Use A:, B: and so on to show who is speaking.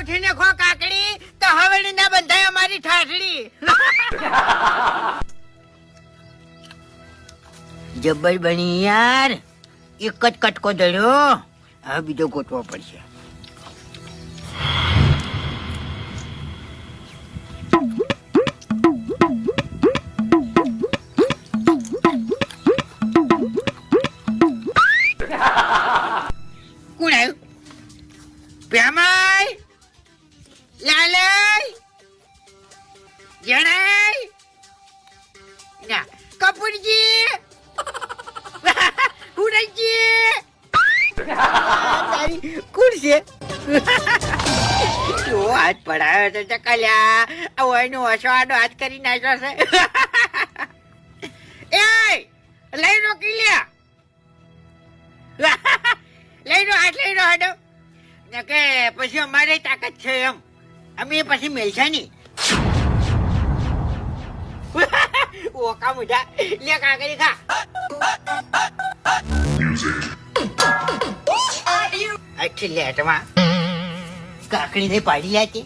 A: ઉઠીને ખો કાકડી તો હવેલી ના બંધાય અમારી ઠાઠડી. જબ્બર બની યાર, એક જ કટકો દડ્યો, હવે બીજો ગોતવો પડશે. કોણ આવ્યું? પ્યામાઈ, લાલય, જણાય, ના કપૂરજી, હુરજી, તારી કોણ છે? જો હાથ પડાયો તો ચકલ્યા, આવો એનો હસવાનો હાથ કરી નાખ્યો છે. એ લઈ રો કિલ્યા, લઈ રો હાથ, લઈ રો હાડો કે પછી અમારે તાકાત છે એમ, અમે પછી મેલશે નહીં. ઓકા મુઢા, લે કાકડી ખા. અચ્છી લેટમાં કાકડી ને પાડી લે છે.